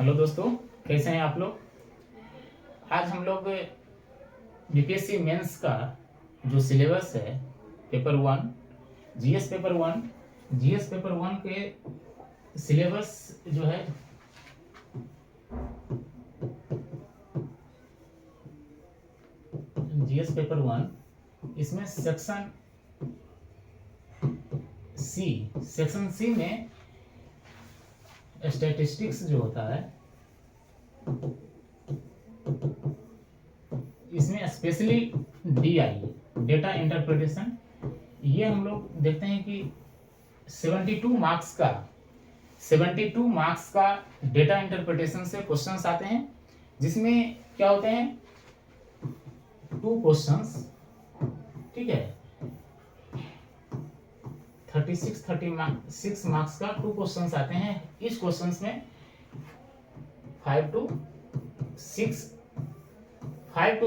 Hello दोस्तों, कैसे हैं आप लोग। आज हम लोग बीपीएससी मेंस का जो सिलेबस है paper one GS paper one के सिलेबस जो है जीएस पेपर वन, इसमें सेक्शन सी में स्टैटिस्टिक्स जो होता है, इसमें स्पेशली डीआई डेटा इंटरप्रिटेशन, ये हम लोग देखते हैं कि 72 मार्क्स का डेटा इंटरप्रिटेशन से क्वेश्चंस आते हैं, जिसमें क्या होते हैं 2 क्वेश्चंस, ठीक है। 36 मार्क्स का 2 क्वेश्चंस आते हैं। इस क्वेश्चंस में 5 to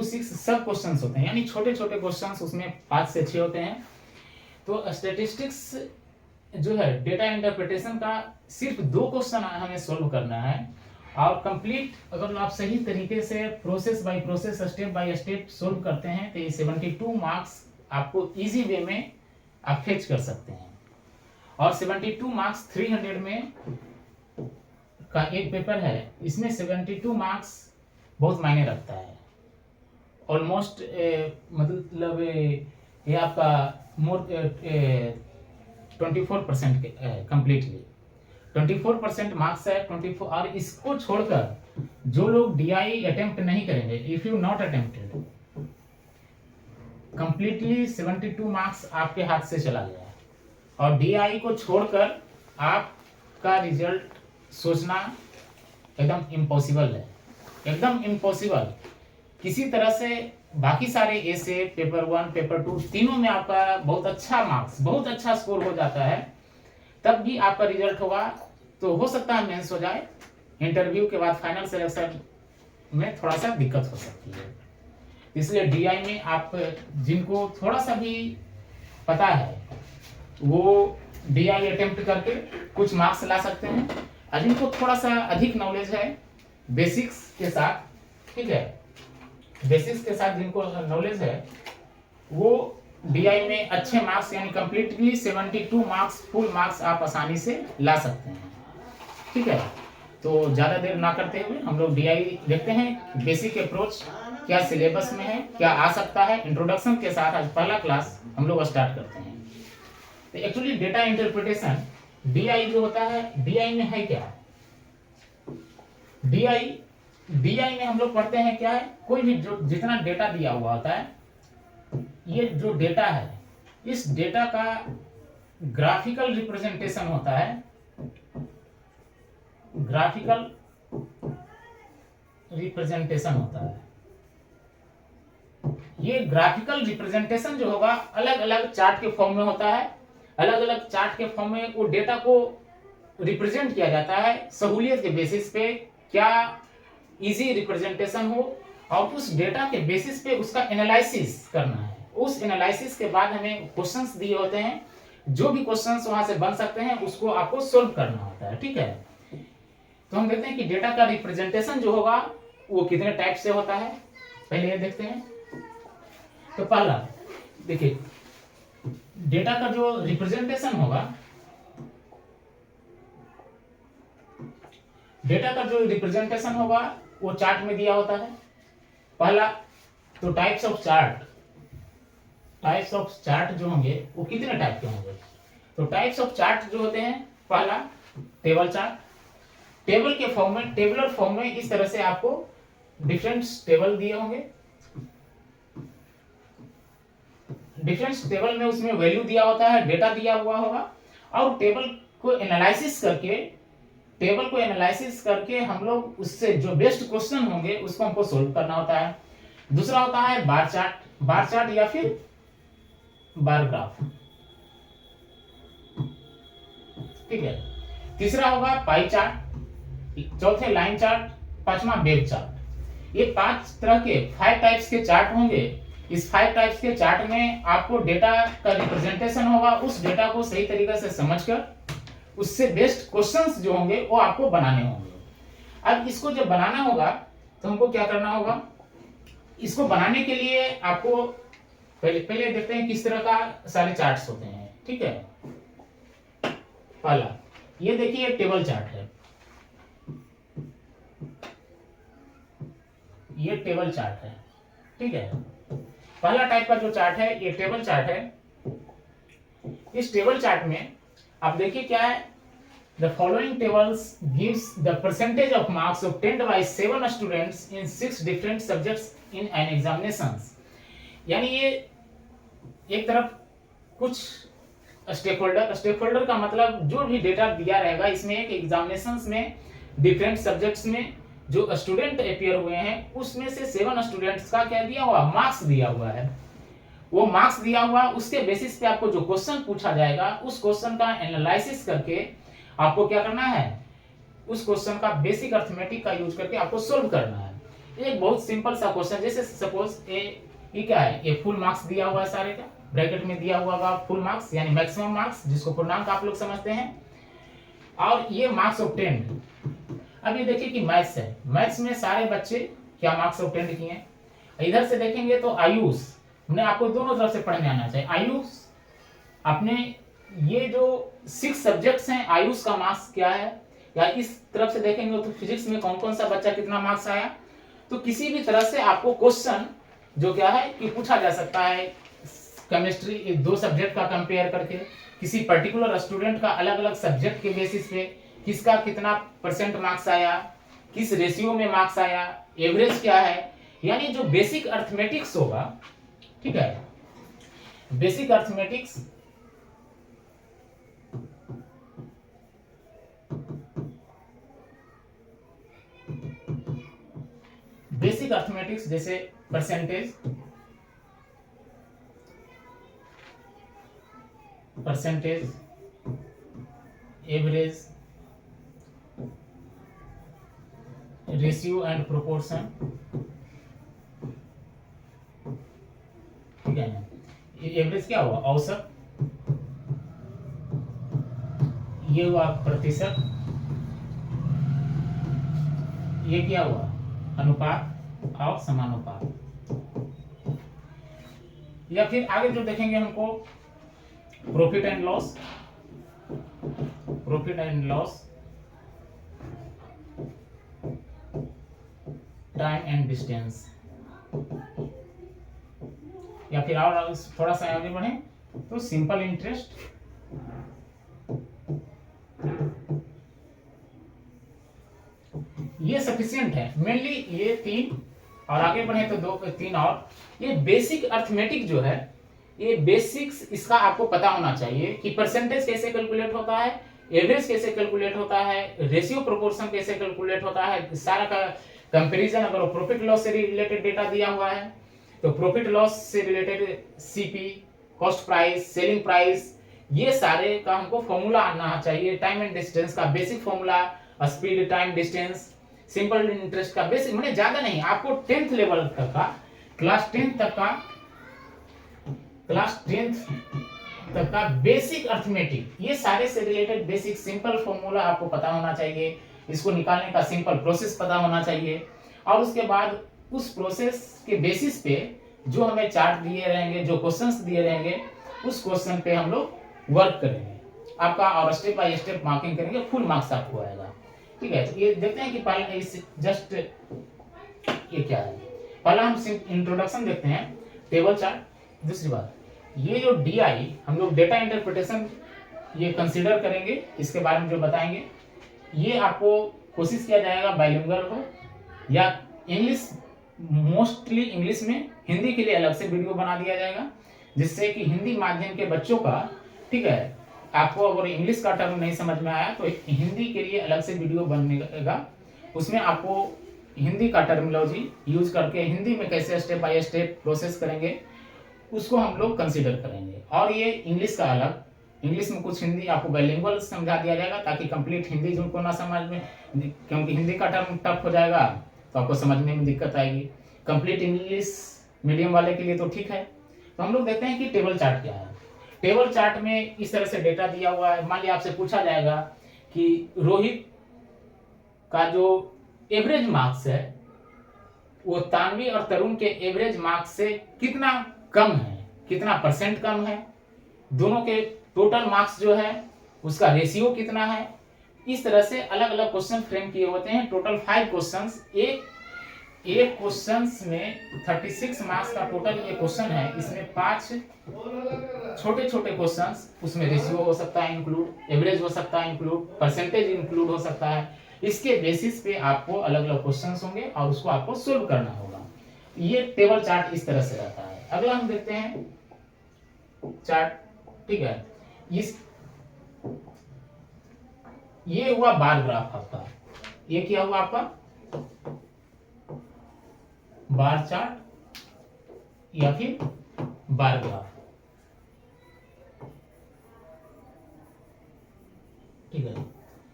6 सब क्वेश्चंस होते हैं, यानी छोटे छोटे क्वेश्चंस उसमें 5 से 6 होते हैं। तो स्टैटिस्टिक्स जो है डेटा इंटरप्रिटेशन का सिर्फ 2 क्वेश्चन हमें सोल्व करना है, और कंप्लीट अगर आप सही तरीके से process by process step by step solve करते हैं तो ये 72 मार्क्स आपको इजी वे में आप फेच कर सकते हैं। और 72 मार्क्स 300 में का एक पेपर है, इसमें 72 मार्क्स बहुत मायने रखता है। ऑलमोस्ट मतलब ये आपका मोर 24% कंप्लीटली 24% मार्क्स है 24। और इसको छोड़कर जो लोग डीआई अटेम्प्ट नहीं करेंगे, if you not attempted, completely 72 marks आपके हाथ से चला गया। और डीआई को छोड़कर आपका रिजल्ट सोचना एकदम इम्पॉसिबल है, एकदम इम्पॉसिबल। किसी तरह से बाकी सारे ऐसे पेपर 1 पेपर 2 तीनों में आपका बहुत अच्छा स्कोर हो जाता है, तब भी आपका रिजल्ट होगा तो हो सकता है मेंस हो जाए, इंटरव्यू के बाद फाइनल सिलेक्शन में थोड़ा सा दिक्कत हो सकती है। इसलिए डीआई में आप जिनको थोड़ा सा भी पता है वो डीआई अटेम्प्ट करके कुछ मार्क्स ला सकते हैं, और जिनको थोड़ा सा अधिक नॉलेज है बेसिक्स के साथ, ठीक है, बेसिक्स के साथ जिनको नॉलेज है वो डीआई में अच्छे मार्क्स यानी कंप्लीटली 72 मार्क्स फुल मार्क्स आप आसानी से ला सकते हैं, ठीक है। तो ज़्यादा देर ना करते हुए हम लोग डीआई देखते हैं, बेसिक अप्रोच क्या सिलेबस में है, क्या आ सकता है। इंट्रोडक्शन के साथ आज पहला क्लास हम लोग स्टार्ट करते हैं। तो एक्चुअली डेटा इंटरप्रिटेशन डीआई जो होता है, डीआई में है क्या, डीआई में हम लोग पढ़ते हैं क्या है, कोई भी जो जितना डेटा दिया हुआ होता है, ये जो डेटा है इस डेटा का ग्राफिकल रिप्रेजेंटेशन होता है। ग्राफिकल रिप्रेजेंटेशन होता है। ये ग्राफिकल रिप्रेजेंटेशन जो होगा अलग अलग चार्ट के फॉर्म में होता है। अलग अलग चार्ट के फॉर्म में वो डेटा को रिप्रेजेंट किया जाता है सहूलियत के बेसिस पे, क्या इजी रिप्रेजेंटेशन हो, और उस डेटा के बेसिस पे उसका एनालिसिस करना है। उस एनालिसिस के बाद हमें क्वेश्चंस दिए होते हैं, जो भी क्वेश्चंस वहां से बन सकते हैं उसको आपको सोल्व करना होता है, ठीक है। तो हम देखते हैं कि डेटा का रिप्रेजेंटेशन जो होगा वो कितने टाइप से होता है, पहले ये देखते हैं। तो पहला देखिए, डेटा का जो रिप्रेजेंटेशन होगा, डेटा का जो रिप्रेजेंटेशन होगा वो चार्ट में दिया होता है। पहला तो टाइप्स ऑफ चार्ट जो होंगे वो कितने टाइप के होंगे। तो टाइप्स ऑफ चार्ट जो होते हैं, पहला टेबल चार्ट, टेबल के फॉर्म में, टेबुलर फॉर्म में इस तरह से आपको डिफरेंट टेबल दिए होंगे। डिफरेंट टेबल में उसमें वैल्यू दिया होता है, डेटा दिया हुआ होगा, और टेबल को एनालिसिस करके हम लोग उससे जो बेस्ट क्वेश्चन होंगे उसको हमको सोल्व करना होता है। दूसरा होता है बार चार्ट या फिर बार ग्राफ, ठीक है। तीसरा होगा पाई चार्ट, चौथे लाइन चार्ट, पांचवा वेव चार्ट। ये 5 तरह के 5 टाइप्स के चार्ट होंगे। इस 5 टाइप्स के चार्ट में आपको डेटा का रिप्रेजेंटेशन होगा, उस डेटा को सही तरीके से समझकर उससे बेस्ट क्वेश्चंस जो होंगे वो आपको बनाने होंगे। अब इसको जब बनाना होगा तो हमको क्या करना होगा, इसको बनाने के लिए आपको पहले पहले देखते हैं किस तरह का सारे चार्ट्स होते हैं। ठीक है, पहला ये देखिए टेबल चार्ट है, ये टेबल चार्ट है। ठीक है, पहला टाइप का जो चार्ट है ये टेबल चार्ट है। इस टेबल चार्ट में आप देखिए क्या है, the following tables gives the percentage of marks obtained by 7 students in 6 different subjects in an examinations. यानी ये एक तरफ कुछ स्टेक होल्डर का मतलब जो भी डेटा दिया रहेगा इसमें एक एग्जामिनेशंस में डिफरेंट सब्जेक्ट्स में जो स्टूडेंट अपियर हुए हैं उसमें से 7 स्टूडेंट्स का क्या दिया हुआ, मार्क्स दिया हुआ है। वो मार्क्स दिया हुआ, उसके बेसिस पे आपको जो क्वेश्चन पूछा जाएगा उस क्वेश्चन का एनालिसिस करके आपको क्या करना है, उस क्वेश्चन का बेसिक अर्थमेटिक का यूज करके आपको सोल्व करना है। एक बहुत सिंपल सा क्वेश्चन, जैसे सपोज ये क्या है, ये फुल मार्क्स दिया हुआ है, सारे का ब्रैकेट में दिया हुआ होगा फुल मार्क्स यानी मैक्सिमम मार्क्स जिसको पूर्णांक आप लोग समझते हैं, और ये मार्क्स ऑब्टेन्ड। अब ये देखिए कि मैथ्स है, मैथ्स में सारे बच्चे क्या मार्क्स ऑब्टेन्ड किए हैं। इधर से देखेंगे तो आयुष, हमने आपको दोनों तरफ से पढ़ने आना चाहिए। आयुष अपने ये जो 6 सब्जेक्ट्स हैं आयुष का मार्क्स क्या है, या इस तरफ से देखेंगे तो फिजिक्स में कौन कौन सा बच्चा कितना मार्क्स आया। तो किसी भी तरह से आपको क्वेश्चन जो क्या है कि पूछा जा सकता है, केमिस्ट्री 2 सब्जेक्ट का कंपेयर करके, किसी पर्टिकुलर स्टूडेंट का अलग अलग सब्जेक्ट के बेसिस पे किसका कितना परसेंट मार्क्स आया, किस रेशियो में मार्क्स आया, एवरेज क्या है, यानी जो बेसिक अर्थमेटिक्स होगा। ठीक है, बेसिक अर्थमेटिक्स जैसे percentage average, ratio and proportion. ठीक है, एवरेज क्या हुआ, औसत, ये हुआ प्रतिशत, ये क्या हुआ अनुपात और समानुपात। या फिर आगे जो देखेंगे हमको profit and loss, time and distance. या फिर और थोड़ा सा आगे बढ़े तो सिंपल इंटरेस्ट, ये सफिशिएंट है मेनली ये 3। और आगे बढ़े तो 2-3 और। ये बेसिक अर्थमेटिक जो है, ये बेसिक्स इसका आपको पता होना चाहिए कि परसेंटेज कैसे कैलकुलेट होता है, एवरेज कैसे कैलकुलेट होता है, रेशियो प्रोपोर्शन कैसे कैलकुलेट होता है, सारा का कंपैरिजन। अगर प्रॉफिट लॉस से रिलेटेड डेटा दिया हुआ है तो प्रॉफिट लॉस से related CP, cost price, selling price, ये सारे का हमको फॉर्मूला आना चाहिए। टाइम एंड डिस्टेंस का basic formula, speed, time, distance, simple interest का बेसिक, मैंने ज्यादा नहीं, आपको 10th लेवल तक का, क्लास 10 तक का बेसिक अर्थमेटिक, ये सारे से रिलेटेड बेसिक सिंपल फॉर्मूला आपको पता होना चाहिए। इसको निकालने का सिंपल प्रोसेस पता होना चाहिए, और उसके बाद उस प्रोसेस के बेसिस पे जो हमें चार्ट दिए रहेंगे, जो क्वेश्चंस दिए रहेंगे, उस क्वेश्चन पे हम लोग वर्क करेंगे आपका, और स्टेप बाय स्टेप मार्किंग करेंगे, फुल मार्क्स आपको आएगा। ठीक है, ये देखते हैं कि पहले इस जस्ट ये क्या है। पहला हम इंट्रोडक्शन देखते हैं, टेबल चार्ट। दूसरी बात, ये जो DI हम लोग डेटा इंटरप्रिटेशन ये कंसीडर करेंगे, इसके बारे में जो बताएंगे, ये आपको कोशिश किया जाएगा बाइलिंगुअल हो या इंग्लिश, मोस्टली इंग्लिश में, हिंदी के लिए अलग से वीडियो बना दिया जाएगा, जिससे कि हिंदी माध्यम के बच्चों का, ठीक है, आपको अगर इंग्लिश का टर्म नहीं समझ में आया तो हिंदी के लिए अलग से वीडियो बनेगा, उसमें आपको हिंदी का टर्मिनोलॉजी यूज करके हिंदी में कैसे स्टेप बाय स्टेप प्रोसेस करेंगे उसको हम लोग कंसीडर करेंगे। और ये इंग्लिश का अलग, इंग्लिश में कुछ हिंदी आपको बाइलिंगुअल समझा दिया जाएगा ताकि कंप्लीट हिंदी जिनको ना समझ में, क्योंकि हिंदी का टर्म टफ हो जाएगा तो आपको समझने में दिक्कत आएगी। कंप्लीट इंग्लिश मीडियम वाले के लिए तो ठीक है। तो हम लोग देखते हैं कि टेबल चार्ट क्या है। टेबल चार्ट में इस तरह से डेटा दिया हुआ है। मान लिया आपसे पूछा जाएगा कि रोहित का जो एवरेज मार्क्स है वो तानवी और तरुण के एवरेज मार्क्स से कितना कम है, कितना परसेंट कम है, दोनों के टोटल मार्क्स जो है उसका रेशियो कितना है। इस तरह से अलग अलग क्वेश्चन फ्रेम किए होते हैं। टोटल 5 क्वेश्चंस, एक क्वेश्चंस में 36 मार्क्स का टोटल ये क्वेश्चन है। इसमें 5 छोटे छोटे क्वेश्चंस, उसमें रेशियो हो सकता है इंक्लूड, एवरेज हो सकता है इंक्लूड, परसेंटेज इंक्लूड हो सकता है। इसके बेसिस पे आपको अलग अलग क्वेश्चंस होंगे और उसको आपको सोल्व करना होगा। ये टेबल चार्ट इस तरह से रहता है। अगला हम देखते हैं चार्ट, ठीक है। ये हुआ बार ग्राफ आपका, ये क्या हुआ आपका बार चार्ट या फिर बार ग्राफ, ठीक है।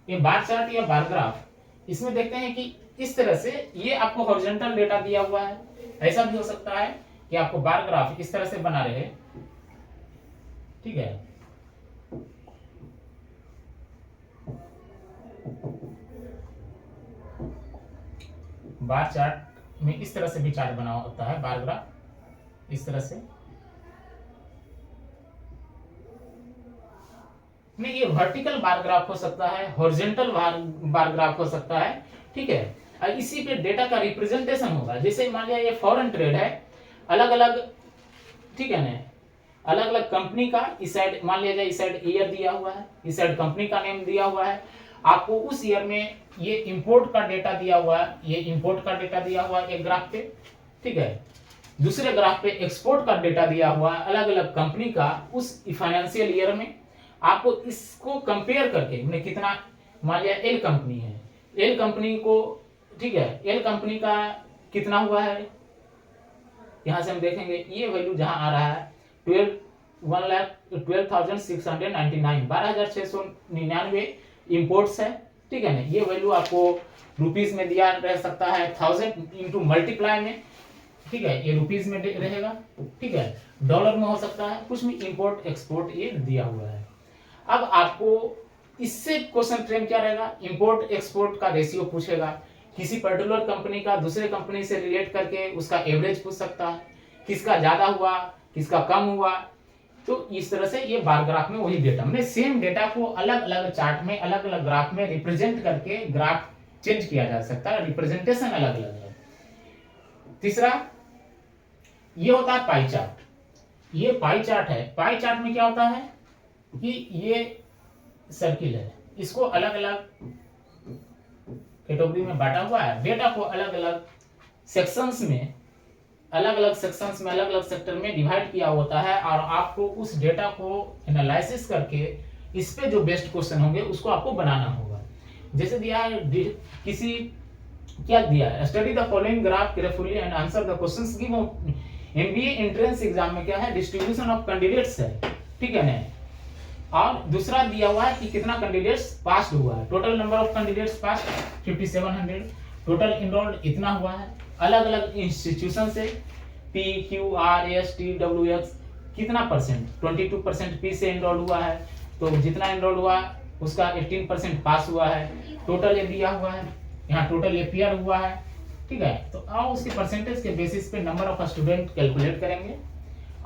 ये बार चार्ट या बार ग्राफ, इसमें देखते हैं कि इस तरह से ये आपको हॉरिजॉन्टल डेटा दिया हुआ है। ऐसा भी हो सकता है कि आपको बार ग्राफ इस तरह से बना रहे, ठीक है। बार चार्ट में इस तरह से भी चार्ट बना होता है, बार ग्राफ इस तरह से। नहीं, ये वर्टिकल बार ग्राफ हो सकता है, हॉरिजॉन्टल बार ग्राफ हो सकता है, ठीक है। और इसी पे डेटा का रिप्रेजेंटेशन होगा। जैसे मान लिया ये फॉरेन ट्रेड है, अलग अलग, ठीक है ना, अलग अलग कंपनी का इस साइड मान लिया जाए, इस साइड ईयर दिया हुआ है, इस साइड कंपनी का नेम दिया हुआ है। आपको उस ईयर में ये इंपोर्ट का डेटा दिया हुआ है, ये इंपोर्ट का डेटा दिया हुआ है एक ग्राफ पे, ठीक है। दूसरे ग्राफ पे एक्सपोर्ट का डेटा दिया हुआ है अलग अलग कंपनी का उस फाइनेंशियल ईयर में। आपको इसको कंपेयर करके उन्हें कितना, मान लिया एल कंपनी है, एल कंपनी को, ठीक है, एल कंपनी का कितना हुआ है, यहां से हम देखेंगे ये वैल्यू जहां आ रहा है 12,699 12,699 इंपोर्ट्स है, ठीक है ना। ये वैल्यू आपको रुपीस में दिया रह सकता है, 1000 इंटू मल्टीप्लाई में, ठीक है, ये रुपीस में रहेगा, ठीक है। डॉलर में हो सकता है, कुछ भी इंपोर्ट एक्सपोर्ट ये दिया हुआ है। अब आपको इससे क्वेश्चन फ्रेम क्या रहेगा, इंपोर्ट एक्सपोर्ट का रेशियो पूछेगा, किसी पर्टिकुलर कंपनी का दूसरे कंपनी से रिलेट करके उसका एवरेज पूछ सकता है, किसका ज्यादा हुआ किसका कम हुआ। तो इस तरह से ये बार ग्राफ में वही डेटा, हमने सेम डेटा को अलग अलग चार्ट में अलग अलग ग्राफ में रिप्रेजेंट करके ग्राफ चेंज किया जा सकता है, रिप्रेजेंटेशन अलग अलग है। तीसरा ये होता है पाई चार्ट। ये पाई चार्ट है, पाई चार्ट में क्या होता है कि ये सर्किल है, इसको अलग अलग कैटेगरी में बांटा हुआ है, डेटा को अलग अलग सेक्शंस में, अलग अलग सेक्शंस में, अलग अलग सेक्टर में डिवाइड किया होता है। और आपको उस डेटा को एनालिसिस करके इस पे जो बेस्ट क्वेश्चन होंगे उसको आपको बनाना होगा। जैसे दिया है किसी, क्या दिया है, study the following graph carefully and answer the questions given. MBA entrance exam में क्या है, डिस्ट्रीब्यूशन ऑफ कैंडिडेट्स है, ठीक है ना। और दूसरा दिया हुआ है कि कितना कैंडिडेट्स पास हुआ है, total number of candidates pass 5700, total enrolled इतना हुआ है। अलग अलग इंस्टीट्यूशन से P Q R S T W x कितना परसेंट, 22% पी से इनरोल हुआ है, तो जितना इनरोल हुआ उसका 18% पास हुआ है। टोटल ये दिया हुआ है, यहाँ टोटल एपीआर हुआ है, ठीक है। तो आओ उसके परसेंटेज के बेसिस पे नंबर ऑफ स्टूडेंट कैलकुलेट करेंगे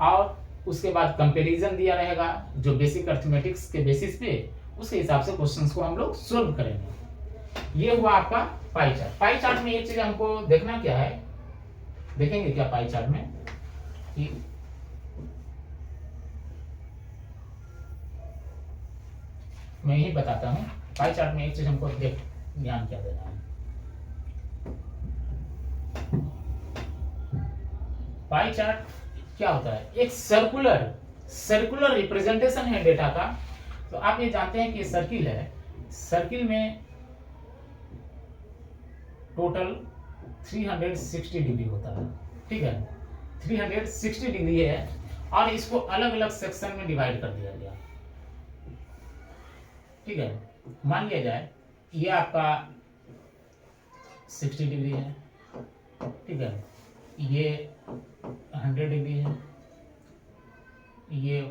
और उसके बाद कंपैरिजन दिया रहेगा जो बेसिक अर्थमेटिक्स के बेसिस पे, उसके हिसाब से क्वेश्चंस को हम लोग सोल्व करेंगे। ये हुआ आपका पाई चार्ट। पाई चार्ट में एक चीज हमको देखना क्या है, देखेंगे क्या पाई चार्ट में कि मैं यही बताता हूं। पाई चार्ट में एक चीज हमको ध्यान क्या देना है, पाई चार्ट क्या होता है, एक सर्कुलर रिप्रेजेंटेशन है डेटा का। तो आप ये जानते हैं कि सर्किल है, सर्किल में टोटल 360 डिग्री होता है, ठीक है, 360 डिग्री है और इसको अलग अलग सेक्शन में डिवाइड कर दिया गया, ठीक है। मान लिया जाए ये आपका 60 डिग्री है, ठीक है, ये 100 डिग्री है, ये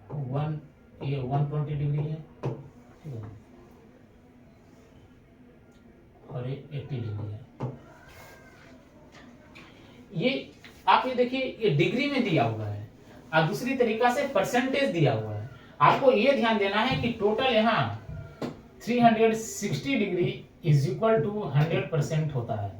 120 डिग्री है, ठीक है, और ये 80 डिग्री है। ये आप ये देखिए ये डिग्री में दिया हुआ है और दूसरी तरीका से परसेंटेज दिया हुआ है। आपको ये ध्यान देना है कि टोटल यहाँ 360 डिग्री इज इक्वल टू 100% होता है।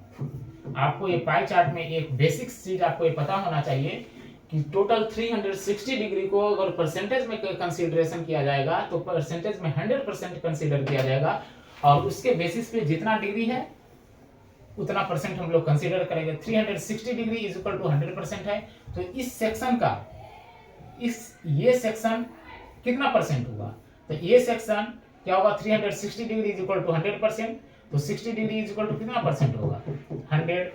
आपको ये पाई चार्ट में एक बेसिक चीज आपको ये पता होना चाहिए कि टोटल 360 डिग्री को अगर परसेंटेज में कंसीडरेशन किया जाएगा तो परसेंटेज में 100% कंसीडर किया जाएगा और उसके बेसिस पे जितना डिग्री है उतना परसेंट हम लोग कंसीडर करेंगे। 360 डिग्री इज इक्वल टू 100% है, तो इस सेक्शन का ये सेक्शन कितना परसेंट होगा? तो ये सेक्शन क्या होगा? 360 डिग्री इज इक्वल टू 100%, तो 60 डिग्री इज इक्वल टू कितना परसेंट होगा? 100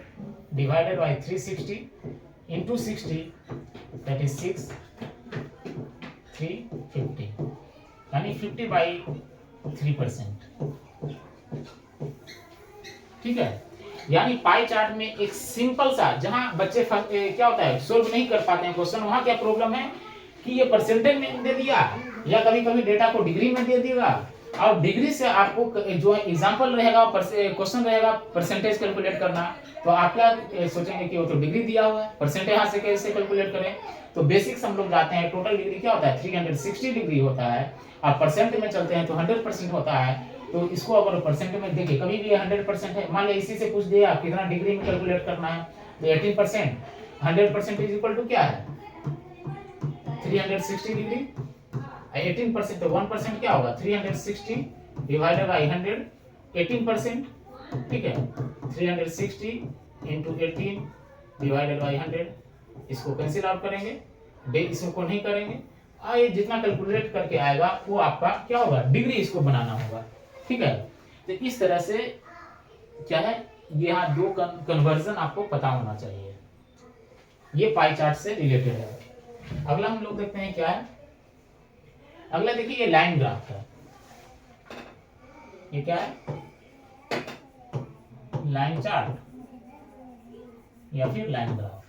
divided by 360 into 60 that is 6 350 यानी 50/3%। ठीक है, यानी पाई चार्ट में एक सिंपल सा, जहां बच्चे क्या होता है सोल्व नहीं कर पाते हैं क्वेश्चन, वहां क्या प्रॉब्लम है कि ये परसेंटेज में दे दिया या कभी कभी डेटा को डिग्री में दे दिएगा और डिग्री से आपको जो एग्जांपल रहेगा क्वेश्चन रहेगा परसेंटेज कैलकुलेट करना, तो आप क्या सोचेंगे कि वो तो डिग्री दिया हुआ है, परसेंटेज यहाँ से कैसे कैलकुलेट करें? तो बेसिक्स हम लोग जाते हैं, टोटल डिग्री क्या होता है? 360 डिग्री होता है, आप परसेंट में चलते हैं तो 100% होता है। तो इसको अगर परसेंट में देखिए कभी भी 100% है, मान लिया इसी से पूछ दिया कितना डिग्री में कैलकुलेट करना है, तो 18%, 100% इज इक्वल टू क्या है? 360 डिग्री, 18% तो 1% क्या होगा? 360 डिवाइडेड बाई 100, 18%। ठीक है, 360 इंटू 18 डिवाइडेड बाई 100, इसको कैंसिल आउट करेंगे, इसको नहीं करेंगे, ये जितना कैलकुलेट करके आएगा वो आपका क्या होगा? डिग्री इसको बनाना होगा। ठीक है, तो इस तरह से क्या है, यहाँ दो कन्वर्जन आपको पता होना चाहिए, ये पाई चार्ट से रिलेटेड है। अगला हम लोग देखते हैं क्या है। अगला देखिए ये लाइन ग्राफ है, ये क्या है? लाइन चार्ट या फिर लाइन ग्राफ।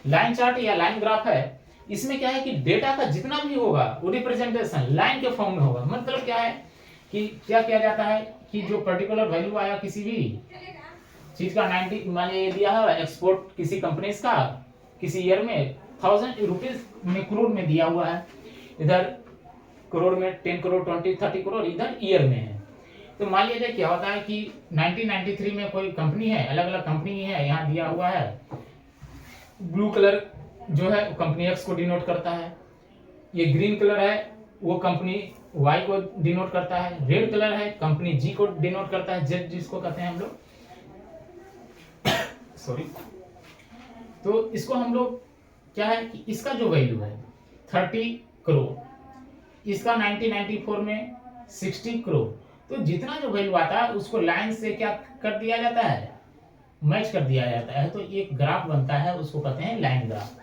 लाइन चार्ट या लाइन ग्राफ है, इसमें क्या है कि डेटा का जितना भी होगा वो रिप्रेजेंटेशन लाइन के फॉर्म में होगा। मतलब क्या है कि क्या किया जाता है कि जो पर्टिकुलर वैल्यू आया किसी भी चीज का 90 मान लीजिए दिया है, एक्सपोर्ट किसी कंपनी का किसी ईयर में 1000 रुपीज में करोड़ में दिया हुआ है, इधर करोड़ में 10 करोड़ 20 30 करोड़ इधर ईयर में है। तो मान लीजिए क्या होता है कि 1993 में कोई कंपनी है, अलग अलग कंपनी है, यहाँ दिया हुआ है ब्लू कलर जो है कंपनी एक्स को डिनोट करता है, ये ग्रीन कलर है वो कंपनी वाई को डिनोट करता है, रेड कलर है कंपनी जी को डिनोट करता है, जेड जिसको कहते हैं हम लोग सॉरी। तो इसको हम लोग क्या है कि इसका जो वैल्यू है 30 करोड़, इसका 1994 में 60 करोड़, तो जितना जो वैल्यू आता है उसको लाइन से क्या कर दिया जाता है? मैच कर दिया जाता है, तो एक ग्राफ बनता है, उसको कहते हैं लाइन ग्राफ।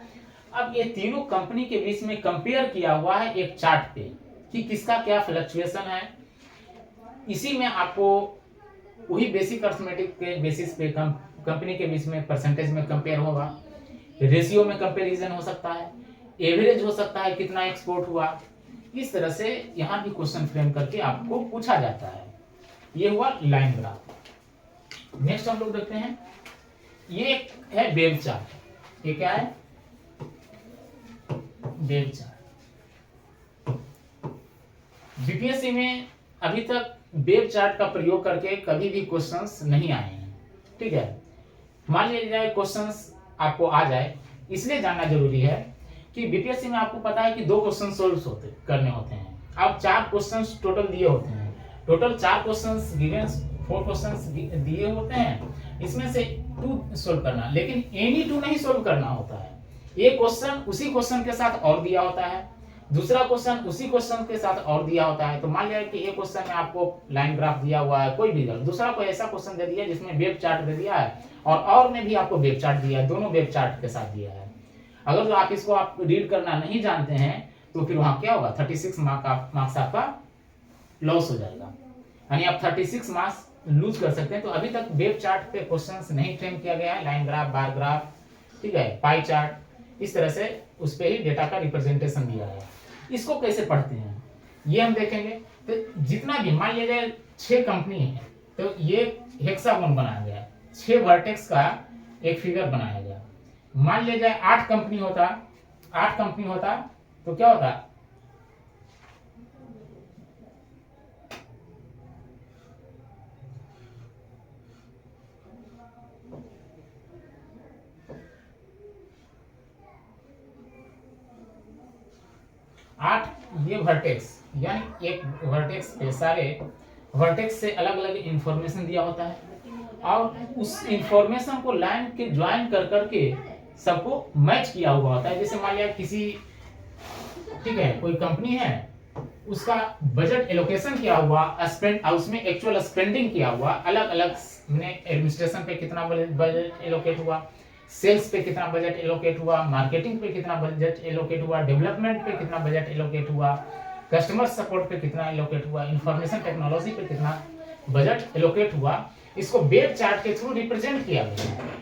अब ये तीनों कंपनी के बीच में कंपेयर किया हुआ है एक चार्ट पे कि किसका क्या फ्लक्चुएशन है। इसी में आपको वही बेसिक अर्थमेटिक के बेसिस पे कंपनी के बीच में परसेंटेज में कंपेयर होगा, रेशियो में कंपैरिजन हो सकता है, एवरेज हो सकता है कितना एक्सपोर्ट हुआ। इस तरह से यहाँ भी क्वेश्चन फ्रेम करके आपको पूछा जाता है। ये हुआ लाइन ग्राफ। नेक्स्ट हम लोग देखते हैं, ये है वेव चार्ट। ये क्या है? Wave chart. बीपीएससी में अभी तक वेव चार्ट का प्रयोग करके कभी भी क्वेश्चंस नहीं आए हैं। ठीक है, मान लीजिए क्वेश्चंस आपको आ जाए, इसलिए जानना जरूरी है कि बीपीएससी में आपको पता है कि 2 क्वेश्चन सोल्व करने होते हैं। अब 4 क्वेश्चंस टोटल दिए होते हैं, टोटल 4 क्वेश्चंस गिवन 4 क्वेश्चंस दिए होते हैं, इसमें से 2 सोल्व करना, लेकिन एनी 2 नहीं सोल्व करना होता है। एक क्वेश्चन उसी क्वेश्चन के साथ और दिया होता है, दूसरा क्वेश्चन उसी क्वेश्चन के साथ और दिया होता है। तो मान लिया कि एक क्वेश्चन में आपको लाइन ग्राफ दिया हुआ है कोई भी, दूसरा कोई ऐसा क्वेश्चन दे दिया जिसमें वेव चार्ट दे दिया है और में भी आपको वेव चार्ट दिया है, दोनों वेव चार्ट के साथ दिया है। अगर जो आप इसको आप रीड करना नहीं जानते हैं तो फिर वहां क्या होगा? 36 मार्क्स आपका लॉस हो जाएगा, यानी आप 36 मार्क्स लूज कर सकते हैं। तो अभी तक वेव चार्ट पे क्वेश्चंस नहीं फ्रेम किया गया है, लाइन ग्राफ, बार ग्राफ, ठीक है, पाई चार्ट, इस तरह से उस पे ही डेटा का रिप्रेजेंटेशन दिया है। इसको कैसे पढ़ते हैं ये हम देखेंगे। तो जितना भी मान लीजिए 6 कंपनी है, तो ये हेक्सागोन बनाया गया, 6 वर्टेक्स का एक फिगर बनाया गया। मान लिया जाए 8 कंपनी होता, 8 कंपनी होता तो क्या होता, आठ ये वर्टेक्स, यानी एक वर्टेक्स पे सारे वर्टेक्स से अलग अलग इंफॉर्मेशन दिया होता है, और उस इंफॉर्मेशन को लाइन के ज्वाइन कर करके सबको मैच किया हुआ होता है। जैसे मान लिया किसी, ठीक है, कोई कंपनी है, उसका बजट एलोकेशन किया हुआ, स्पेंड उसमें एक्चुअल स्पेंडिंग किया हुआ, अलग अलग एडमिनिस्ट्रेशन पे कितना बजट एलोकेट हुआ, सेल्स पे कितना बजट एलोकेट हुआ, मार्केटिंग पे कितना बजट एलोकेट हुआ, डेवलपमेंट पे कितना बजट एलोकेट हुआ, कस्टमर सपोर्ट पे कितना एलोकेट हुआ, इंफॉर्मेशन टेक्नोलॉजी पे कितना बजट एलोकेट हुआ, इसको वेब चार्ट के थ्रू रिप्रेजेंट किया गया है।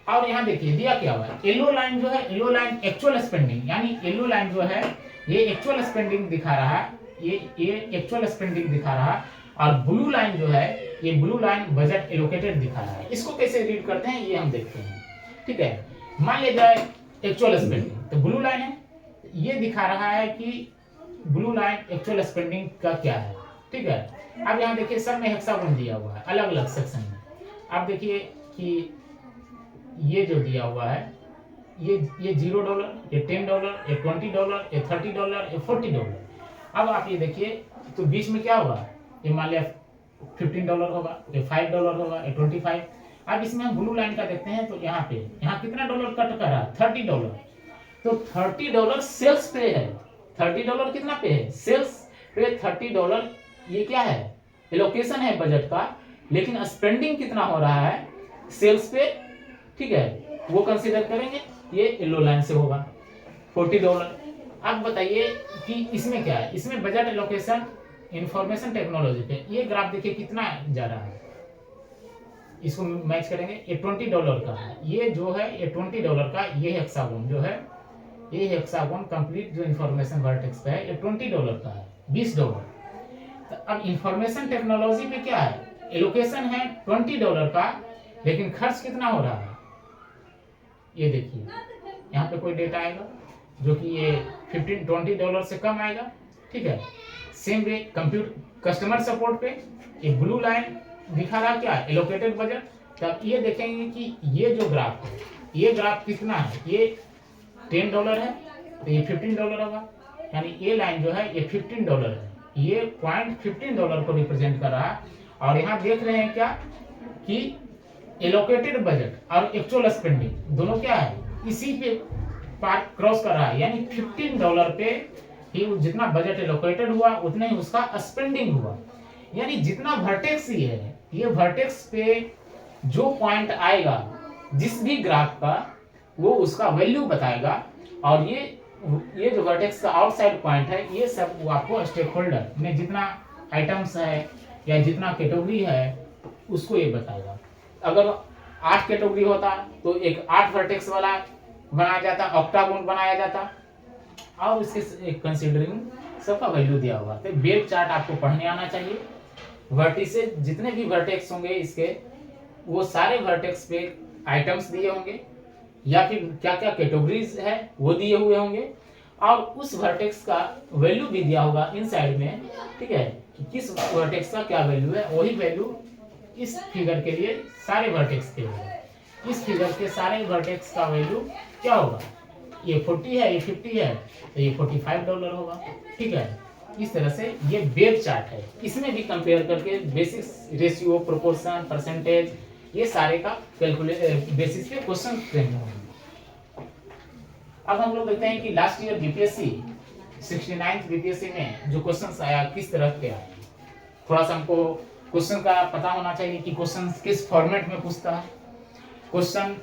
और यहाँ देखिए दिया क्या हुआ है, येलो लाइन जो है, येलो लाइन एक्चुअल स्पेंडिंग, यानी येलो लाइन जो है ये एक्चुअल स्पेंडिंग दिखा रहा है, ये एक्चुअल स्पेंडिंग दिखा रहा है, और ब्लू लाइन जो है, ये ब्लू लाइन बजट एलोकेटेड दिखा रहा है। इसको कैसे रीड करते हैं ये हम देखते हैं, ठीक है। मान लिया जाए एक्चुअल स्पेंडिंग, तो ब्लू लाइन है, ये दिखा रहा है कि ब्लू लाइन एक्चुअल स्पेंडिंग का क्या है, ठीक है। अब यहाँ देखिए सब में हेक्सागोन दिया हुआ है अलग अलग सेक्शन में। अब देखिए कि ये जो दिया हुआ है, ये $0, ये $10, ये $20, ये $30, ये $40। अब आप ये देखिए तो बीच में क्या होगा, ये मान लिया $15 होगा, ये $5 होगा, ये 25। अब इसमें हम ब्लू लाइन का देखते हैं, तो यहाँ पे यहाँ कितना डॉलर कट कर रहा है, $30। तो $30 सेल्स पे है, $30 कितना पे है, सेल्स पे $30, ये क्या है, एलोकेशन है बजट का, लेकिन स्पेंडिंग कितना हो रहा है सेल्स पे, ठीक है, वो कंसीडर करेंगे, ये येलो लाइन से होगा $40। अब बताइए कि इसमें क्या है, इसमें बजट एलोकेशन इंफॉर्मेशन टेक्नोलॉजी पे ये ग्राफ देखिए कितना जा रहा है, इसको मैच करेंगे, ये $20 का है, ये जो है ये $20 का, ये हेक्सागोन जो है, ये हेक्सागोन कंप्लीट जो इंफॉर्मेशन वर्टेक्स पे है, ये $20 का है, $20। तो अब इंफॉर्मेशन टेक्नोलॉजी पे क्या है, एलोकेशन है $20 का, लेकिन खर्च कितना हो रहा है, ये देखिए यहाँ पे कोई डेटा आएगा जो कि ये $20 से कम आएगा, ठीक है। Same way computer customer support पे ये ब्लू लाइन दिखा रहा क्या, एलोकेटेड बजट। तब ये देखेंगे कि ये जो ग्राफ है, ये ग्राफ कितना है, ये $10 है, तो ये $15 होगा, यानी ये लाइन जो है ये $15 है, ये $15 को रिप्रेजेंट कर रहा है। और यहाँ देख रहे हैं क्या कि एलोकेटेड बजट और एक्चुअल स्पेंडिंग दोनों क्या है, इसी पे पार्ट क्रॉस कर रहा है, यानी $15 पे ही जितना बजट एलोकेटेड हुआ उतने ही उसका स्पेंडिंग हुआ। यानी जितना वर्टेक्स ही है, ये वर्टेक्स पे जो पॉइंट आएगा जिस भी ग्राफ का, वो उसका वैल्यू बताएगा। और ये जो वर्टेक्स का आउटसाइड पॉइंट है, ये सब वो आपको स्टेक होल्डर में जितना आइटम्स है या जितना कैटेगरी है उसको ये बताएगा। अगर 8 कैटेगरी होता तो एक 8 वर्टेक्स वाला बनाया जाता, ऑक्टागोन बनाया जाता, और इसके कंसीडरिंग सबका वैल्यू दिया हुआ। तो वेब चार्ट आपको पढ़ने आना चाहिए। वर्टिसेस जितने भी वर्टेक्स होंगे इसके, वो सारे वर्टेक्स पे आइटम्स दिए होंगे या फिर क्या क्या कैटेगरीज है वो दिए हुए होंगे, और उस वर्टेक्स का वैल्यू भी दिया होगा इन साइड में, ठीक है, कि किस वर्टेक्स का क्या वैल्यू है। वही वैल्यू इस फिगर के लिए सारे वर्टेक्स के होगा। इस फिगर के सारे वर्टेक्स का वैल्यू क्या होगा, ये 40 है, ये 50 है, तो ये $45 होगा, ठीक है। इस तरह से ये वेब चार्ट है, इसमें भी कंपेयर करके बेसिस, रेशियो, प्रोपोर्शन, परसेंटेज, ये सारे का बेसिस पे क्वेश्चन फ्रेम होंगे। अब हम लोग देखते हैं कि last year BPSC 69th BPSC में जो क्वेश्चन आया किस तरह के आए। थोड़ा सा हमको क्वेश्चन का पता होना चाहिए कि क्वेश्चन किस फॉर्मेट में पूछता है, क्वेश्चन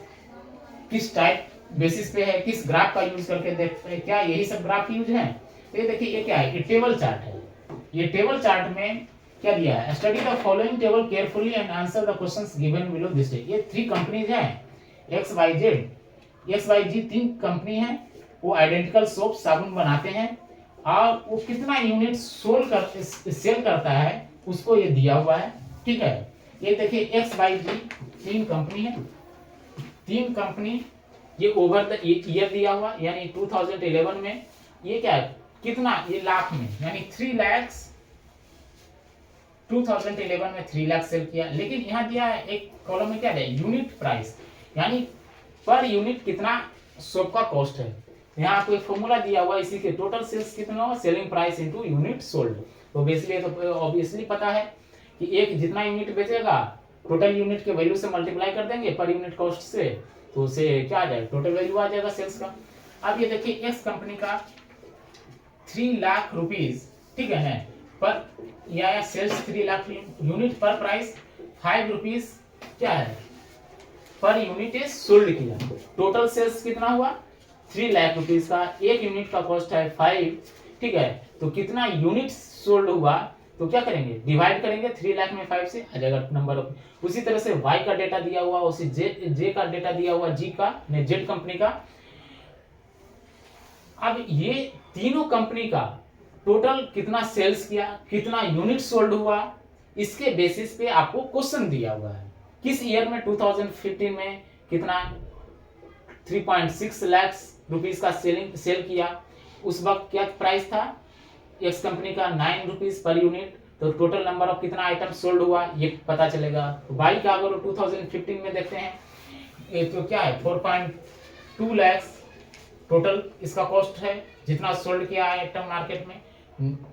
किस टाइप बेसिस पे है, किस ग्राफ का यूज करके देखते हैं, क्या यही सब ग्राफ यूज है। तो ये देखिए ये क्या है, ये टेबल चार्ट है। ये टेबल चार्ट में क्या दिया है, study the following table carefully and answer the questions given below this. ये 3 कंपनीज हैं, XYZ 3 कंपनी है, वो आइडेंटिकल सोप साबुन बनाते हैं, और वो कितना यूनिट सेल करता है उसको ये दिया हुआ है, ठीक है। ये देखिए XYZ 3 कंपनी है, 3 कंपनी, ये ओवर द ईयर दिया हुआ, यानी 2011 में ये क्या है, कितना, ये लाख में, यानी 3 लाख 2011 में 3 लाख सेल किया। लेकिन यहाँ दिया है एक कॉलम में क्या है, यूनिट प्राइस, यानी पर यूनिट कितना सोप का कॉस्ट है। यहाँ आपको एक फॉर्मूला दिया हुआ, इसी के टोटल सेल्स कितना होगा, selling price into unit sold. तो बेसिकली तो ऑब्वियसली पता है कि एक जितना यूनिट बेचेगा टोटल यूनिट के वैल्यू से मल्टीप्लाई कर देंगे पर यूनिट कॉस्ट से, तो उसे क्या आ जाएगा, टोटल वैल्यू आ जाएगा सेल्स का। अब ये देखिए एक्स कंपनी का 3 लाख रुपीज, ठीक है, पर या सेल्स 3 लाख यूनिट पर प्राइस 5 रुपीज क्या है पर यूनिट है सोल्ड किया। टोटल सेल्स कितना हुआ 3 लाख रुपीज का, एक यूनिट का कॉस्ट है 5, ठीक है। तो कितना यूनिट सोल्ड हुआ, तो क्या करेंगे, डिवाइड करेंगे 3 लाख में 5 से, आ जाएगा नंबर ऑफ। उसी तरह से Y का डेटा दिया हुआ, उसी जे का डेटा दिया हुआ, जी का ने जेड कंपनी का। अब ये तीनों कंपनी का टोटल कितना सेल्स किया, कितना यूनिट सोल्ड हुआ, इसके बेसिस पे आपको क्वेश्चन दिया हुआ है। किस ईयर में, 2015 में कितना 3.6 लाख रुपीस का सेल किया, उस वक्त क्या प्राइस था एक्स कंपनी का 9 रुपीज पर यूनिट। तो टोटल नंबर ऑफ कितना आइटम सोल्ड हुआ ये पता चलेगा। वाई का अगर 2015 में देखते हैं, ये तो क्या है 4.2 लाख टोटल इसका कॉस्ट है, जितना सोल्ड किया आइटम मार्केट में।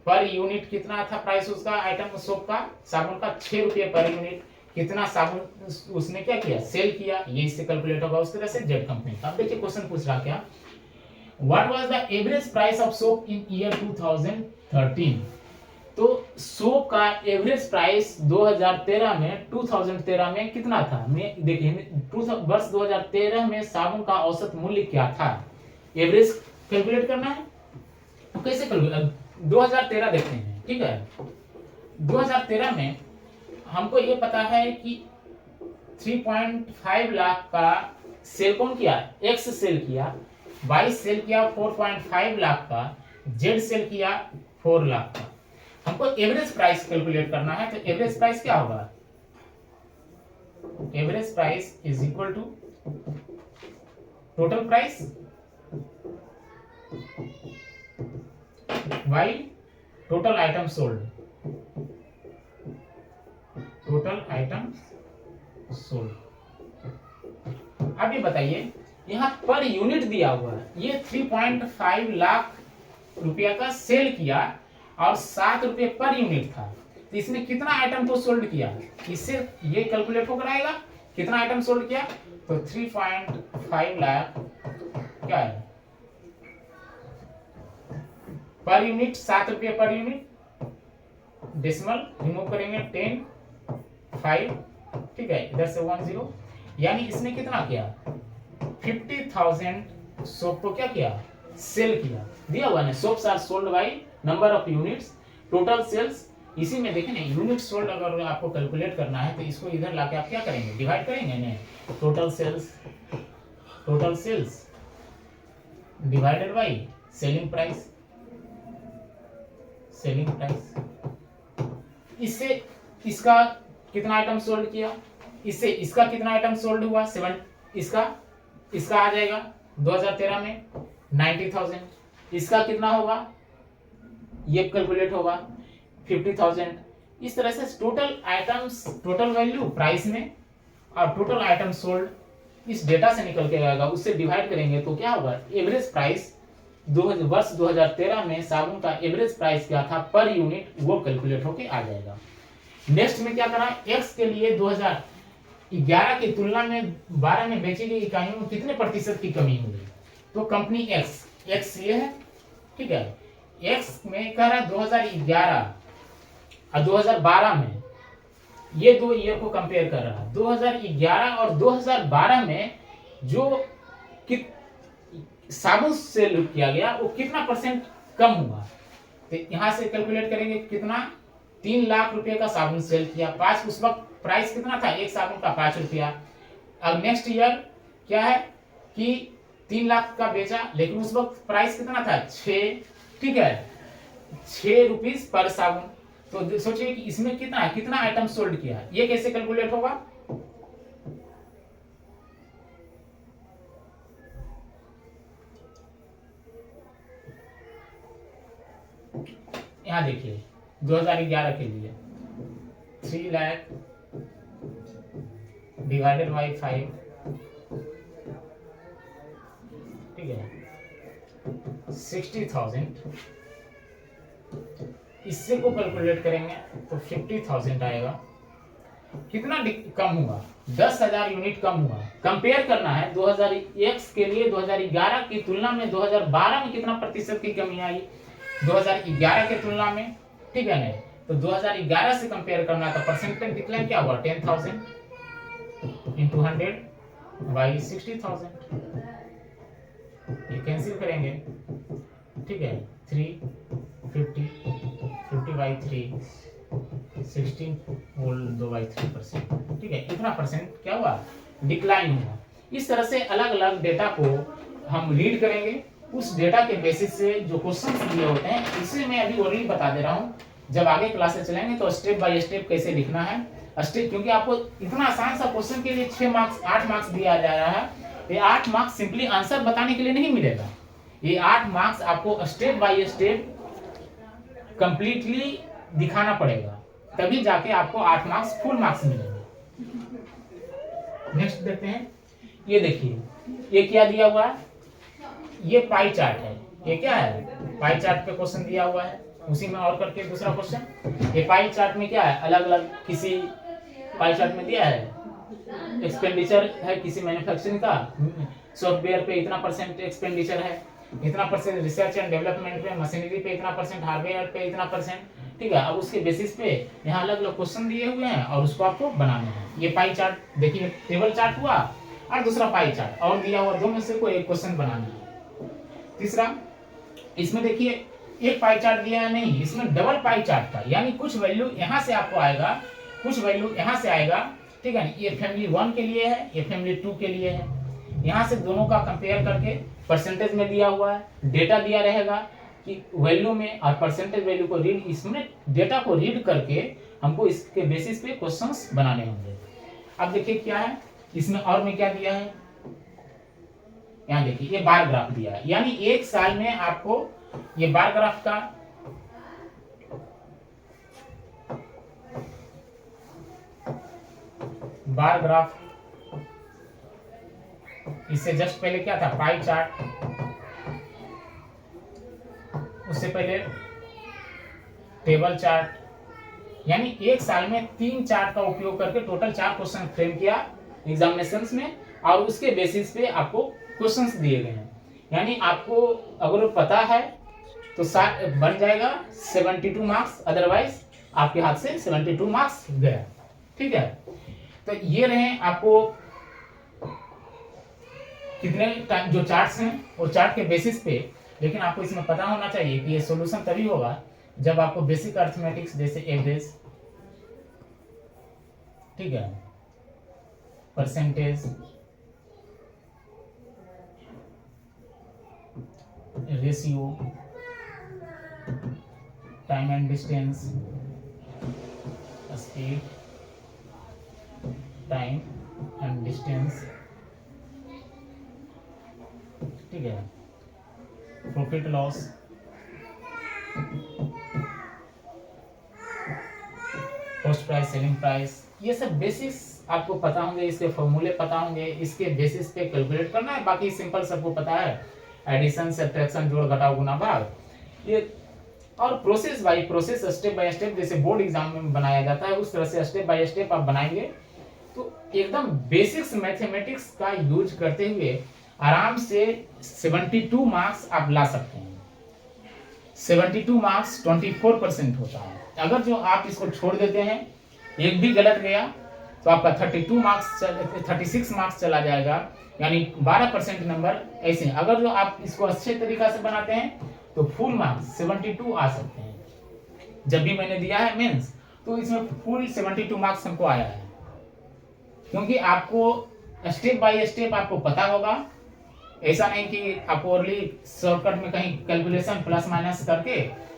पर यूनिट कितना था प्राइस उसका, आइटम सोप का, साबुन का 6 रुपये पर यूनिट, कितना साबुन उसने क्या किया, सेल किया, ये इससे कैलकुलेट होगा। उस तरह से जेड कंपनी का। अब देखिए क्वेश्चन पूछ रहा क्या, what was the average price of soap in year 2013। तो सोप का एवरेज प्राइस 2013 में कितना था, मैं देखिए वर्ष 2013 में साबुन का औसत मूल्य क्या था, एवरेज कैलकुलेट करना है। तो कैसे कैलकुलेट, 2013 देखते हैं, ठीक है। 2013 में हमको ये पता है कि 3.5 लाख का सेल कौन किया, एक्स सेल किया, वाई सेल किया 4.5 लाख का, जेड सेल किया 4 लाख का। हमको एवरेज प्राइस कैलकुलेट करना है। तो एवरेज प्राइस क्या होगा, average price is equal to total price by total item sold, total item sold. अब ये बताइए, यहाँ पर यूनिट दिया हुआ है, ये 3.5 लाख रुपया का सेल किया और 7 रुपये पर यूनिट था। तो इसने कितना आइटम को सोल्ड किया, इससे ये कैलकुलेट होकर आएगा कितना आइटम सोल्ड किया। तो 3.5 लाख क्या है पर यूनिट, 7 रुपये पर यूनिट, डेसिमल रिमूव करेंगे 10 5, ठीक है, इधर से 1 0, यानी इसने कितना किया 50,000 सोप को क्या किया, सेल किया। दिया हुआ है soaps are sold by number of units, total sales. इसी में देखें ना, यूनिट सोल्ड अगर आपको कैलकुलेट करना है तो इसको इधर लाके आप क्या करेंगे, डिवाइड करेंगे ना, total sales divided by selling price, इससे इसका कितना आइटम सोल्ड किया, इससे इसका कितना आइटम सोल्ड हुआ 7, इसका आ जाएगा 2013 में 90,000, इसका कितना होगा ये कैलकुलेट होगा 50,000। इस तरह से total items, total value price में और टोटल आइटम सोल्ड इस डेटा से निकल के आएगा, उससे डिवाइड करेंगे तो क्या होगा, एवरेज प्राइस वर्ष 2013 में साबुन का एवरेज प्राइस क्या था पर यूनिट, वो कैलकुलेट होके आ जाएगा। नेक्स्ट में क्या करा, एक्स के लिए 2011 की तुलना में 12 में बेची गई इकाइयों में कितने प्रतिशत की कमी हुई। तो कंपनी एक्स ये है, ठीक है, एक्स में कह रहा है 2011 और 2012 में, ये दो ईयर को कंपेयर कर रहा है। 2011 और 2012 में जो साबुन सेल किया गया वो कितना परसेंट कम हुआ। तो यहां से कैलकुलेट करेंगे कितना, 3 लाख रुपए का साबुन सेल किया, 5 उस वक्त प्राइस कितना था एक साबुन का 5 रुपया। अब नेक्स्ट ईयर क्या है कि 3 लाख का बेचा, लेकिन उस वक्त प्राइस कितना था 6, ठीक है, 6 रुपीज पर साबुन। तो सोचिए कि इसमें कितना कितना आइटम सोल्ड किया है, ये कैसे कैलकुलेट होगा? यहाँ देखिए 2011 के लिए 3 लाख डिवाइडेड बाई 5, ठीक है, 60,000, इससे को कैलकुलेट करेंगे तो 50,000 आएगा। कितना कम हुआ? 10,000 यूनिट कम हुआ। कंपेयर करना है 2001 के लिए 2011 की तुलना में 2012 में कितना प्रतिशत की कमी आई 2011 के तुलना में, ठीक है ना? तो 2011 से कंपेयर करना है तो परसेंटेज डिक्लाइन क्या हुआ? 10,000 इंटू 100 बाई 60,000, ये कैंसिल करेंगे, ठीक है, 3 50 बाई 3 16 होल 2/3%, ठीक है, इतना परसेंट क्या हुआ? डिक्लाइन हुआ। इस तरह से अलग अलग डेटा को हम रीड करेंगे, उस डेटा के बेसिस से जो क्वेश्चंस दिए होते हैं, इसे मैं अभी ऑलरेडी बता दे रहा हूँ। जब आगे क्लासेस चलेंगे तो स्टेप बाय स्टेप कैसे लिखना है, स्टेप, क्योंकि आपको इतना आसान सा क्वेश्चन के लिए 6 मार्क्स 8 मार्क्स दिया जा रहा है। ये 8 मार्क्स सिंपली आंसर बताने के लिए नहीं मिलेगा, ये 8 मार्क्स आपको स्टेप बाय स्टेप कंप्लीटली दिखाना पड़ेगा, तभी जाके आपको 8 मार्क्स फुल मार्क्स मिलेंगे। नेक्स्ट देखते हैं, ये देखिए ये क्या दिया हुआ है, ये पाई चार्ट है। ये क्या है? पाई चार्ट पे क्वेश्चन दिया हुआ है, उसी में और करके दूसरा क्वेश्चन। ये पाई चार्ट में क्या है, अलग अलग किसी पाई चार्ट में दिया है एक्सपेंडिचर है किसी मैन्युफैक्चरिंग का, सॉफ्टवेयर पे इतना परसेंट एक्सपेंडिचर है, इतना परसेंट रिसर्च एंड डेवलपमेंट पे, मशीनरी पे इतना परसेंट, हार्डवेयर पे इतना परसेंट, ठीक है। अब उसके बेसिस पे यहाँ अलग अलग क्वेश्चन दिए हुए हैं और उसको आपको बनाना है। ये पाई चार्ट देखिए, टेबल चार्ट हुआ और दूसरा पाई चार्ट और दिया हुआ, दो में से कोई एक क्वेश्चन बनाना है। तीसरा, इसमें देखिए एक पाई चार्ट दिया है नहीं, इसमें डबल पाई चार्ट था, यानी कुछ वैल्यू यहाँ से आपको आएगा, कुछ वैल्यू यहाँ से आएगा, ठीक है। ये फैमिली 1 के लिए है, ये फैमिली 2 के लिए है। यहाँ से दोनों का कंपेयर करके परसेंटेज में दिया हुआ है, डेटा दिया रहेगा कि वैल्यू में और परसेंटेज वैल्यू को रीड, इसमें डेटा को रीड करके हमको इसके बेसिस पे क्वेश्चंस बनाने होंगे। अब देखिए क्या है इसमें, और में क्या दिया है, यहाँ देखिए ये बार ग्राफ दिया है, यानी एक साल में आपको ये बार ग्राफ का बार ग्राफ, इससे जस्ट पहले क्या था पाई चार्ट, उससे पहले टेबल चार्ट, यानी एक साल में 3 चार्ट का उपयोग करके टोटल 4 क्वेश्चन फ्रेम किया एग्जामिनेशंस में, और उसके बेसिस पे आपको क्वेश्चंस दिए गए हैं। यानी आपको अगर पता है तो बन जाएगा 72 मार्क्स, अदरवाइज आपके हाथ से 72 मार्क्स गया, ठीक है। तो ये रहे आपको कितने टाइम जो चार्ट्स हैं और चार्ट के बेसिस पे, लेकिन आपको इसमें पता होना चाहिए कि ये सॉल्यूशन तभी होगा जब आपको बेसिक अरिथमेटिक्स जैसे एवरेज, ठीक है, percentage, ratio, time and distance, speed, time and distance, ठीक है, profit loss, cost price, selling price, ये सब बेसिक्स आपको पता होंगे, इसके फॉर्मूले पता होंगे, इसके बेसिस पे कैलकुलेट करना है। बाकी सिंपल सबको पता है, एडिशन, सब्ट्रैक्शन, जोड़ घटाव गुना भाग, ये और process by process, step by step, जैसे बोर्ड एग्जाम में बनाया जाता है उस तरह से स्टेप बाय स्टेप आप बनाएंगे तो एकदम बेसिक्स मैथमेटिक्स का यूज करते हुए आराम से 72 मार्क्स आप ला सकते हैं। 72 मार्क्स 24% होता है। अगर जो आप इसको छोड़ देते हैं, एक भी गलत गया तो आपका 36 मार्क्स चला जाएगा, यानी 12% नंबर ऐसे। अगर जो आप इसको अच्छे तरीका से बनाते हैं तो फुल मार्क्स 72 आ सकते हैं। जब भी मैंने दिया है मेंस तो इसमें फुल 72 मार्क्स हमको आया है, क्योंकि आपको स्टेप बाय स्टेप आपको पता होगा। ऐसा नहीं कि आपको ओनली शॉर्टकट में कहीं कैलकुलेशन प्लस माइनस करके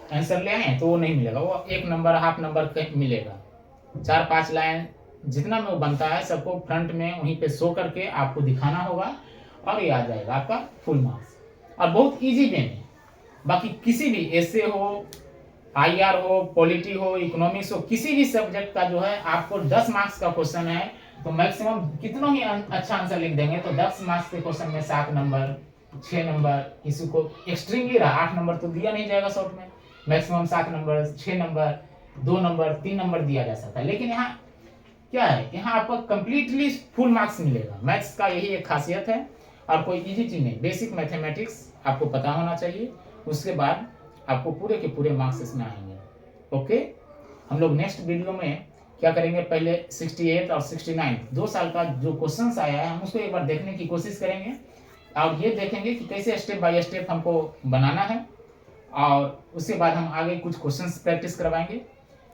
आंसर ले आए तो वो नहीं मिलेगा, वो 1 नंबर हाफ नंबर कहीं मिलेगा। 4-5 लाइन जितना में वो बनता है सबको फ्रंट में वहीं पे शो करके आपको दिखाना होगा और ये आ जाएगा आपका फुल मार्क्स, और बहुत इजी वे में। बाकी किसी भी ऐसे हो, आईआर हो, पॉलिटी हो, इकोनॉमिक्स हो, किसी भी सब्जेक्ट का जो है आपको 10 मार्क्स का क्वेश्चन है तो मैक्सिमम कितना ही अच्छा आंसर लिख देंगे तो 10 मार्क्स के क्वेश्चन में 7 नंबर 6 नंबर, किसी को एक्सट्रीमली रहा 8 नंबर तो दिया नहीं जाएगा शॉर्ट में, maximum 7 number 6 number 2 number 3 number दिया जा सकता है। लेकिन यहाँ क्या है, यहाँ आपको कंप्लीटली फुल मार्क्स मिलेगा। मैथ्स का यही एक खासियत है, और कोई इजी चीज नहीं, बेसिक मैथमेटिक्स आपको पता होना चाहिए, उसके बाद आपको पूरे के पूरे मार्क्स इसमें आएंगे। ओके, हम लोग नेक्स्ट वीडियो में क्या करेंगे, पहले 68 और 69 2 साल का जो क्वेश्चंस आया है हम उसको एक बार देखने की कोशिश करेंगे, और ये देखेंगे कि कैसे स्टेप बाय स्टेप हमको बनाना है, और उसके बाद हम आगे कुछ क्वेश्चंस प्रैक्टिस करवाएंगे।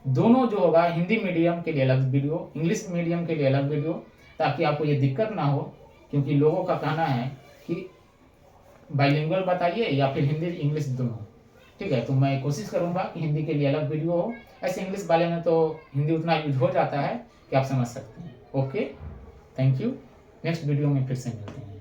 दोनों जो होगा, हिंदी मीडियम के लिए अलग वीडियो, इंग्लिश मीडियम के लिए अलग वीडियो, ताकि आपको ये दिक्कत ना हो, क्योंकि लोगों का कहना है कि बाइलिंगुअल बताइए या फिर हिंदी इंग्लिश दोनों। ठीक है, तो मैं कोशिश करूंगा कि हिंदी के लिए अलग वीडियो हो, ऐसे इंग्लिश वाले में तो हिंदी उतना यूज हो जाता है कि आप समझ सकते हैं। Okay, thank you, next video में फिर से मिलते हैं।